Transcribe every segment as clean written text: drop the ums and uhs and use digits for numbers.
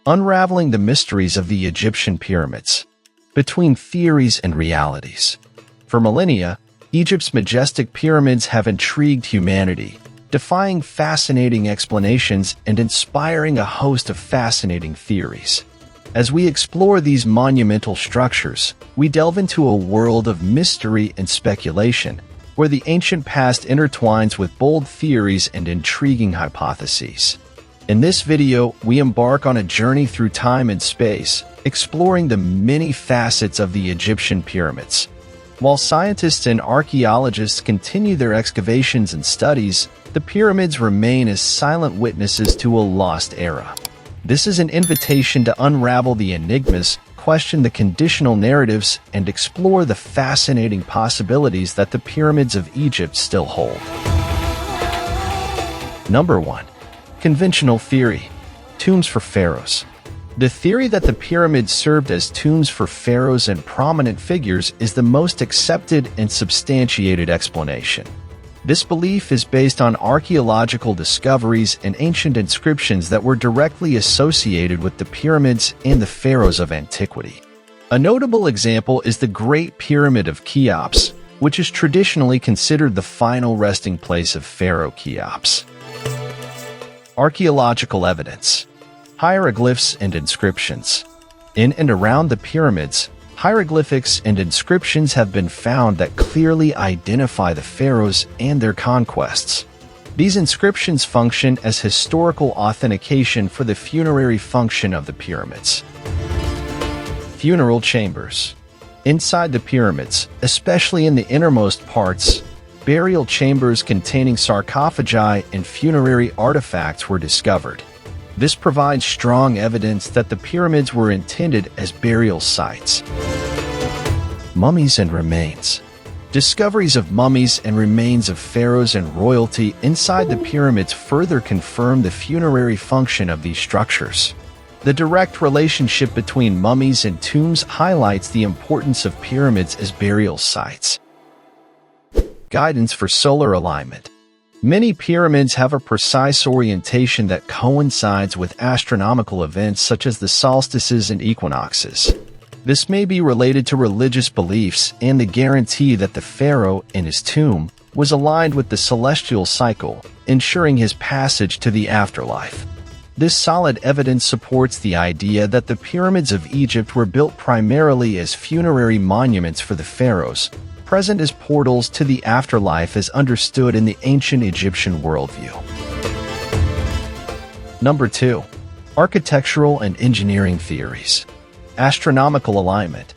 unraveling the mysteries of the Egyptian pyramids, between theories and realities. For millennia, Egypt's majestic pyramids have intrigued humanity, defying fascinating explanations and inspiring a host of fascinating theories. As we explore these monumental structures, we delve into a world of mystery and speculation, where the ancient past intertwines with bold theories and intriguing hypotheses. In this video, we embark on a journey through time and space, exploring the many facets of the Egyptian pyramids. While scientists and archaeologists continue their excavations and studies, the pyramids remain as silent witnesses to a lost era. This is an invitation to unravel the enigmas, question the conditional narratives, and explore the fascinating possibilities that the pyramids of Egypt still hold. Number 1. Conventional theory. Tombs for pharaohs. The theory that the pyramids served as tombs for pharaohs and prominent figures is the most accepted and substantiated explanation. This belief is based on archaeological discoveries and ancient inscriptions that were directly associated with the pyramids and the pharaohs of antiquity. A notable example is the Great Pyramid of Cheops, which is traditionally considered the final resting place of Pharaoh Cheops. Archaeological evidence. Hieroglyphs and inscriptions. In and around the pyramids, hieroglyphics and inscriptions have been found that clearly identify the pharaohs and their conquests. These inscriptions function as historical authentication for the funerary function of the pyramids. Funeral chambers. Inside the pyramids, especially in the innermost parts, burial chambers containing sarcophagi and funerary artifacts were discovered. This provides strong evidence that the pyramids were intended as burial sites. Mummies and remains. Discoveries of mummies and remains of pharaohs and royalty inside the pyramids further confirm the funerary function of these structures. The direct relationship between mummies and tombs highlights the importance of pyramids as burial sites. Guidance for solar alignment. Many pyramids have a precise orientation that coincides with astronomical events such as the solstices and equinoxes. This may be related to religious beliefs and the guarantee that the pharaoh in his tomb was aligned with the celestial cycle, ensuring his passage to the afterlife. This solid evidence supports the idea that the pyramids of Egypt were built primarily as funerary monuments for the pharaohs, present as portals to the afterlife as understood in the ancient Egyptian worldview. Number 2. Architectural and engineering theories. Astronomical alignment.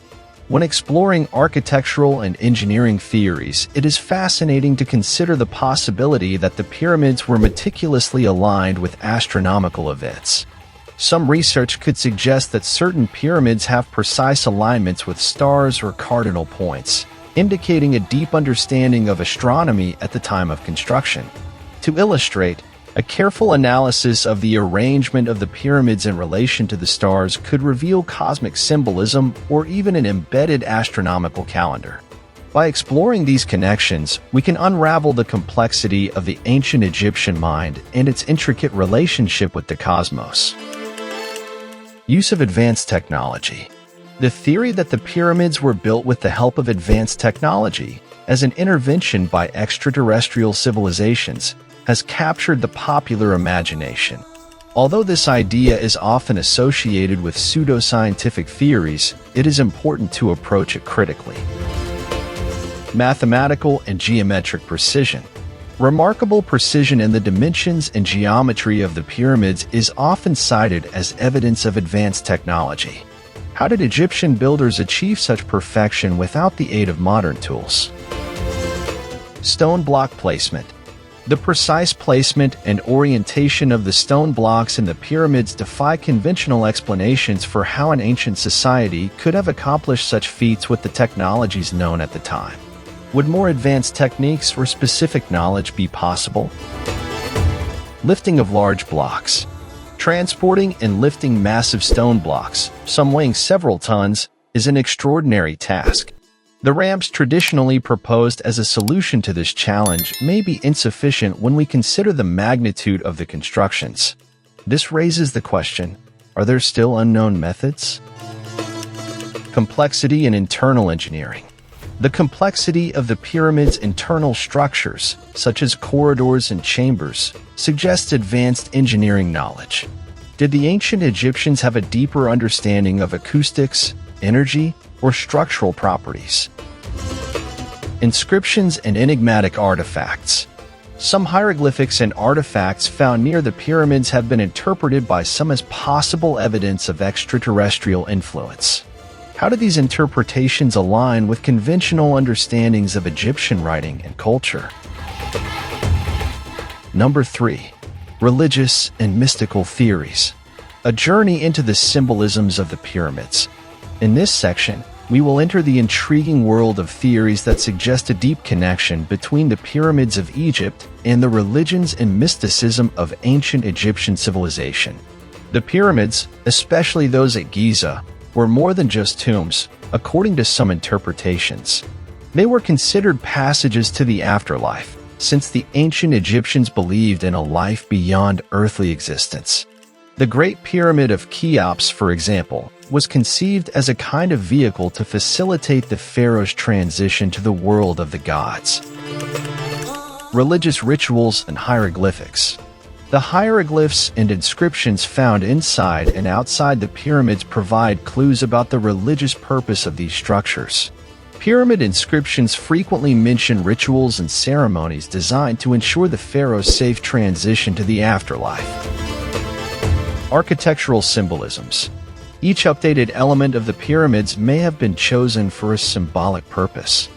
When exploring architectural and engineering theories, it is fascinating to consider the possibility that the pyramids were meticulously aligned with astronomical events. Some research could suggest that certain pyramids have precise alignments with stars or cardinal points, indicating a deep understanding of astronomy at the time of construction. To illustrate, a careful analysis of the arrangement of the pyramids in relation to the stars could reveal cosmic symbolism or even an embedded astronomical calendar. By exploring these connections, we can unravel the complexity of the ancient Egyptian mind and its intricate relationship with the cosmos. Use of advanced technology. The theory that the pyramids were built with the help of advanced technology, as an intervention by extraterrestrial civilizations, has captured the popular imagination. Although this idea is often associated with pseudoscientific theories, it is important to approach it critically. Mathematical and geometric precision. Remarkable precision in the dimensions and geometry of the pyramids is often cited as evidence of advanced technology. How did Egyptian builders achieve such perfection without the aid of modern tools? Stone block placement. The precise placement and orientation of the stone blocks in the pyramids defy conventional explanations for how an ancient society could have accomplished such feats with the technologies known at the time. Would more advanced techniques or specific knowledge be possible? Lifting of large blocks. Transporting and lifting massive stone blocks, some weighing several tons, is an extraordinary task. The ramps traditionally proposed as a solution to this challenge may be insufficient when we consider the magnitude of the constructions. This raises the question, Are there still unknown methods? Complexity and internal engineering. The complexity of the pyramid's internal structures, such as corridors and chambers, suggests advanced engineering knowledge. Did the ancient Egyptians have a deeper understanding of acoustics, energy, or structural properties? Inscriptions and enigmatic artifacts. Some hieroglyphics and artifacts found near the pyramids have been interpreted by some as possible evidence of extraterrestrial influence. How do these interpretations align with conventional understandings of Egyptian writing and culture? Number 3. Religious and mystical theories. A journey into the symbolisms of the pyramids. In this section, we will enter the intriguing world of theories that suggest a deep connection between the pyramids of Egypt and the religions and mysticism of ancient Egyptian civilization. The pyramids, especially those at Giza, were more than just tombs, according to some interpretations. They were considered passages to the afterlife, since the ancient Egyptians believed in a life beyond earthly existence. The Great Pyramid of Cheops, for example, was conceived as a kind of vehicle to facilitate the pharaoh's transition to the world of the gods. Religious rituals and hieroglyphics. The hieroglyphs and inscriptions found inside and outside the pyramids provide clues about the religious purpose of these structures. Pyramid inscriptions frequently mention rituals and ceremonies designed to ensure the pharaoh's safe transition to the afterlife. Architectural symbolisms. Each updated element of the pyramids may have been chosen for a symbolic purpose.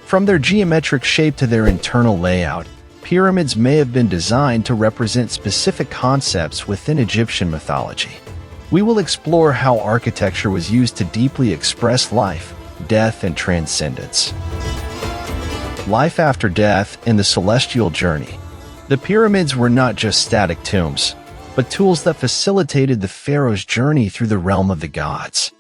From their geometric shape to their internal layout, pyramids may have been designed to represent specific concepts within Egyptian mythology. We will explore how architecture was used to deeply express life, death, and transcendence. Life after death and the celestial journey. The pyramids were not just static tombs, but tools that facilitated the pharaoh's journey through the realm of the gods.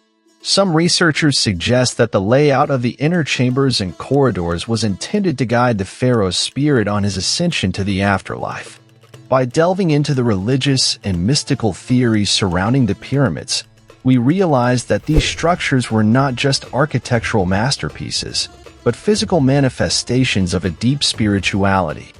Some researchers suggest that the layout of the inner chambers and corridors was intended to guide the pharaoh's spirit on his ascension to the afterlife. By delving into the religious and mystical theories surrounding the pyramids, we realize that these structures were not just architectural masterpieces, but physical manifestations of a deep spirituality.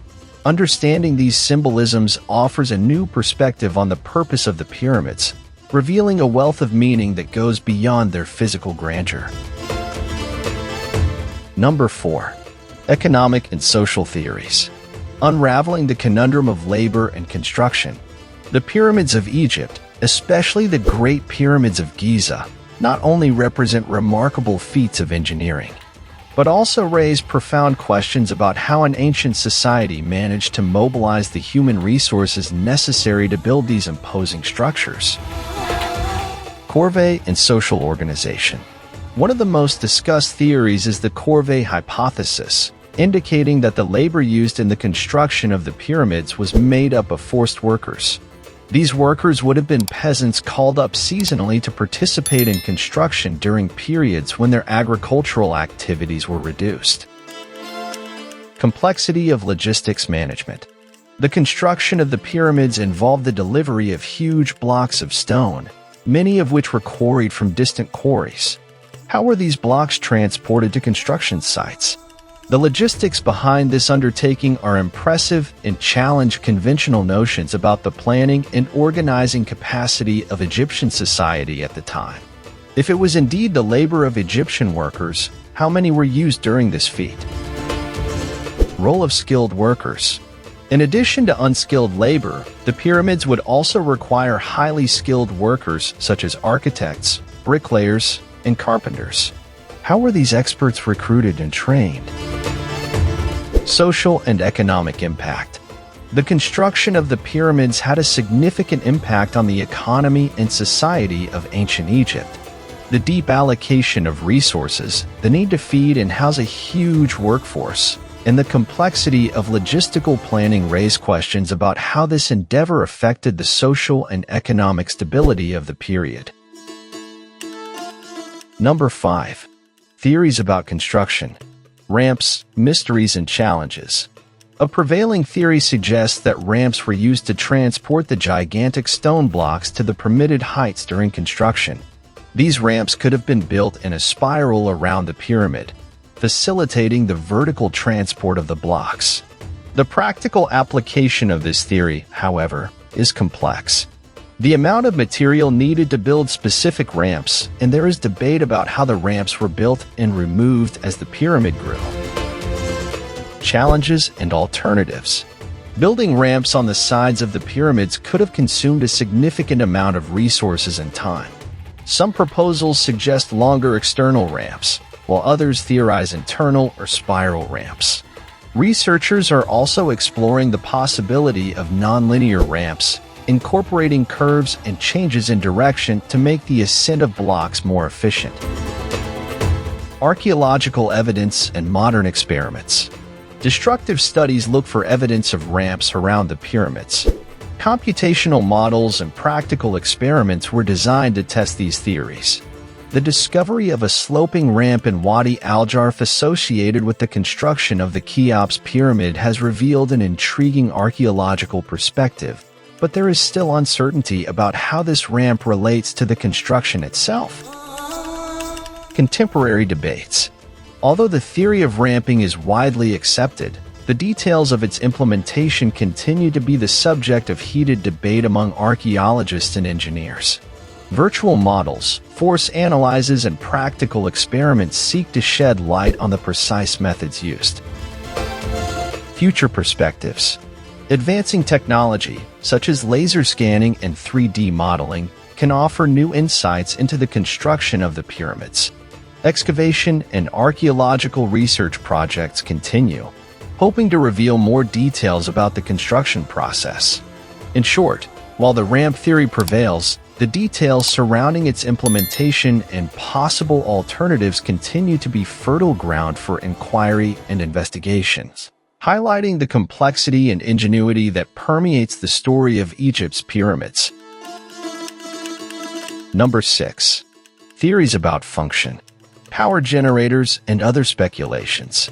Understanding these symbolisms offers a new perspective on the purpose of the pyramids, revealing a wealth of meaning that goes beyond their physical grandeur. Number 4. Economic and social theories. Unraveling the conundrum of labor and construction. The pyramids of Egypt, especially the Great Pyramids of Giza, not only represent remarkable feats of engineering, but also raise profound questions about how an ancient society managed to mobilize the human resources necessary to build these imposing structures. Corvée and social organization. One of the most discussed theories is the Corvée hypothesis, indicating that the labor used in the construction of the pyramids was made up of forced workers. These workers would have been peasants called up seasonally to participate in construction during periods when their agricultural activities were reduced. Complexity of logistics management. The construction of the pyramids involved the delivery of huge blocks of stone, many of which were quarried from distant quarries. How were these blocks transported to construction sites? The logistics behind this undertaking are impressive and challenge conventional notions about the planning and organizing capacity of Egyptian society at the time. If it was indeed the labor of Egyptian workers, how many were used during this feat? Role of skilled workers. In addition to unskilled labor, the pyramids would also require highly skilled workers such as architects, bricklayers, and carpenters. How were these experts recruited and trained? Social and economic impact. The construction of the pyramids had a significant impact on the economy and society of ancient Egypt. The deep allocation of resources, the need to feed and house a huge workforce, and the complexity of logistical planning raise questions about how this endeavor affected the social and economic stability of the period. Number 5. Theories about construction. Ramps, mysteries, and challenges. A prevailing theory suggests that ramps were used to transport the gigantic stone blocks to the permitted heights during construction. These ramps could have been built in a spiral around the pyramid, facilitating the vertical transport of the blocks. The practical application of this theory, however, is complex. The amount of material needed to build specific ramps, and there is debate about how the ramps were built and removed as the pyramid grew. Challenges and alternatives. Building ramps on the sides of the pyramids could have consumed a significant amount of resources and time. Some proposals suggest longer external ramps, while others theorize internal or spiral ramps. Researchers are also exploring the possibility of nonlinear ramps, incorporating curves and changes in direction to make the ascent of blocks more efficient. Archaeological evidence and modern experiments. Destructive studies look for evidence of ramps around the pyramids. Computational models and practical experiments were designed to test these theories. The discovery of a sloping ramp in Wadi al-Jarf associated with the construction of the Cheops pyramid has revealed an intriguing archaeological perspective, but there is still uncertainty about how this ramp relates to the construction itself. Contemporary debates. Although the theory of ramping is widely accepted, the details of its implementation continue to be the subject of heated debate among archaeologists and engineers. Virtual models, force analyses, and practical experiments seek to shed light on the precise methods used. Future perspectives. Advancing technology, such as laser scanning and 3D modeling, can offer new insights into the construction of the pyramids. Excavation and archaeological research projects continue, hoping to reveal more details about the construction process. In short, while the ramp theory prevails, the details surrounding its implementation and possible alternatives continue to be fertile ground for inquiry and investigations, highlighting the complexity and ingenuity that permeates the story of Egypt's pyramids. Number 6. Theories about function, power generators, and other speculations.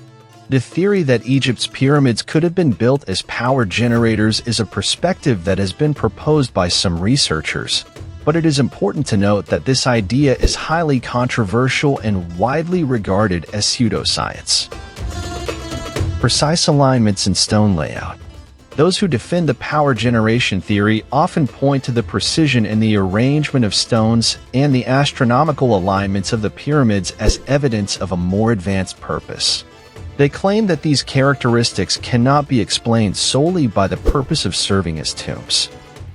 The theory that Egypt's pyramids could have been built as power generators is a perspective that has been proposed by some researchers, but it is important to note that this idea is highly controversial and widely regarded as pseudoscience. Precise alignments and stone layout. Those who defend the power generation theory often point to the precision in the arrangement of stones and the astronomical alignments of the pyramids as evidence of a more advanced purpose. They claim that these characteristics cannot be explained solely by the purpose of serving as tombs.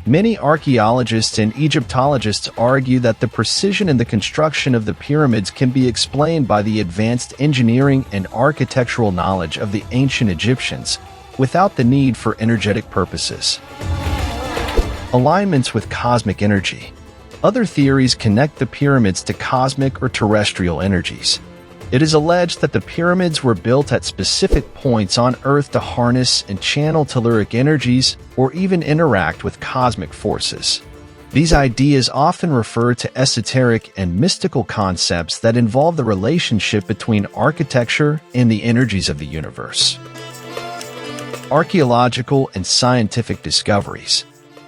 Many archaeologists and Egyptologists argue that the precision in the construction of the pyramids can be explained by the advanced engineering and architectural knowledge of the ancient Egyptians, without the need for energetic purposes. Alignments with cosmic energy. Other theories connect the pyramids to cosmic or terrestrial energies. It is alleged that the pyramids were built at specific points on Earth to harness and channel telluric energies or even interact with cosmic forces. These ideas often refer to esoteric and mystical concepts that involve the relationship between architecture and the energies of the universe. Archaeological and scientific discoveries.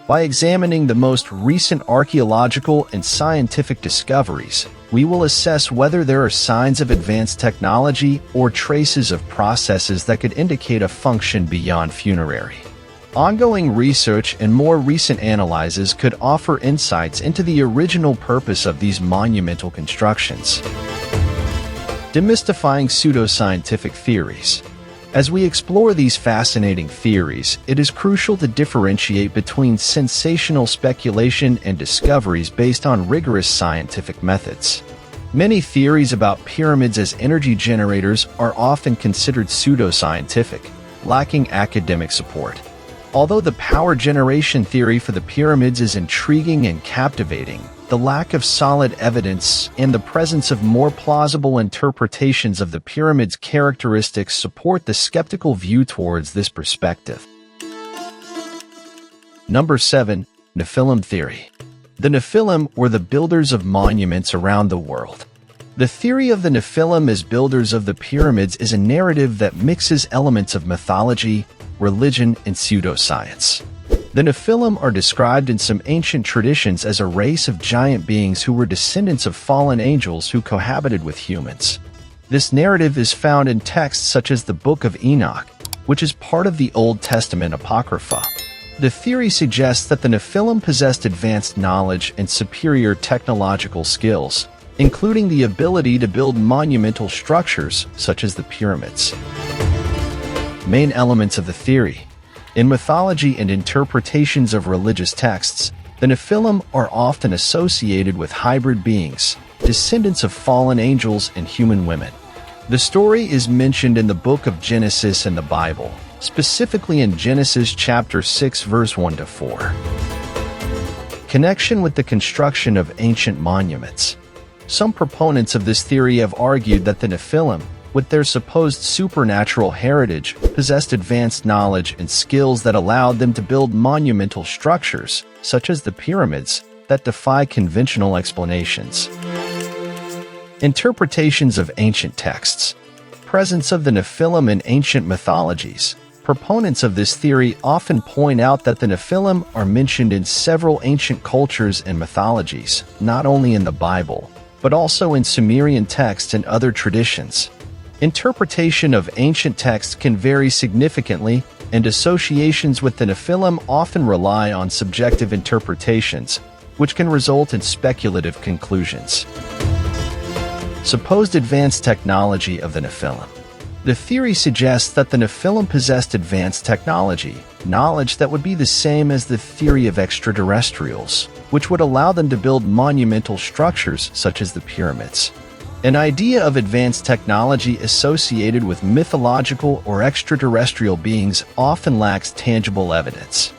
By examining the most recent archaeological and scientific discoveries, we will assess whether there are signs of advanced technology or traces of processes that could indicate a function beyond funerary. Ongoing research and more recent analyses could offer insights into the original purpose of these monumental constructions. Demystifying pseudoscientific theories. As we explore these fascinating theories, it is crucial to differentiate between sensational speculation and discoveries based on rigorous scientific methods. Many theories about pyramids as energy generators are often considered pseudoscientific, lacking academic support. Although the power generation theory for the pyramids is intriguing and captivating, the lack of solid evidence and the presence of more plausible interpretations of the pyramid's characteristics support the skeptical view towards this perspective. Number 7. Nephilim theory. The Nephilim were the builders of monuments around the world. The theory of the Nephilim as builders of the pyramids is a narrative that mixes elements of mythology, religion, and pseudoscience. The Nephilim are described in some ancient traditions as a race of giant beings who were descendants of fallen angels who cohabited with humans. This narrative is found in texts such as the Book of Enoch, which is part of the Old Testament Apocrypha. The theory suggests that the Nephilim possessed advanced knowledge and superior technological skills, including the ability to build monumental structures such as the pyramids. Main elements of the theory. In mythology and interpretations of religious texts, the Nephilim are often associated with hybrid beings, descendants of fallen angels and human women. The story is mentioned in the book of Genesis in the Bible, specifically in Genesis chapter 6 verse 1-4. Connection with the construction of ancient monuments. Some proponents of this theory have argued that the Nephilim, with their supposed supernatural heritage, possessed advanced knowledge and skills that allowed them to build monumental structures, such as the pyramids, that defy conventional explanations. Interpretations of ancient texts. Presence of the Nephilim in ancient mythologies. Proponents of this theory often point out that the Nephilim are mentioned in several ancient cultures and mythologies, not only in the Bible, but also in Sumerian texts and other traditions. Interpretation of ancient texts can vary significantly, and associations with the Nephilim often rely on subjective interpretations, which can result in speculative conclusions. Supposed advanced technology of the Nephilim. The theory suggests that the Nephilim possessed advanced technology, knowledge that would be the same as the theory of extraterrestrials, which would allow them to build monumental structures such as the pyramids. An idea of advanced technology associated with mythological or extraterrestrial beings often lacks tangible evidence.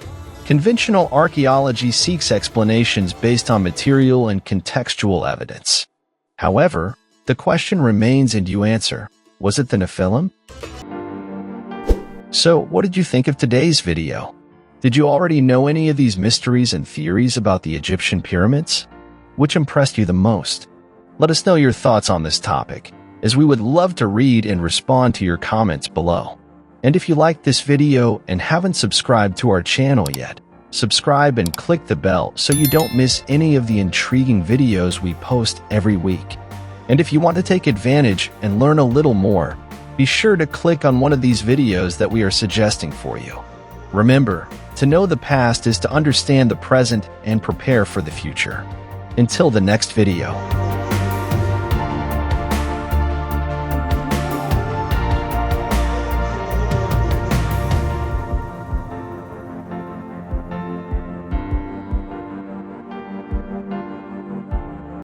Conventional archaeology seeks explanations based on material and contextual evidence. However, the question remains, and you answer, was it the Nephilim? So, what did you think of today's video? Did you already know any of these mysteries and theories about the Egyptian pyramids? Which impressed you the most? Let us know your thoughts on this topic, as we would love to read and respond to your comments below. And if you liked this video and haven't subscribed to our channel yet, subscribe and click the bell so you don't miss any of the intriguing videos we post every week. And if you want to take advantage and learn a little more, be sure to click on one of these videos that we are suggesting for you. Remember, to know the past is to understand the present and prepare for the future. Until the next video.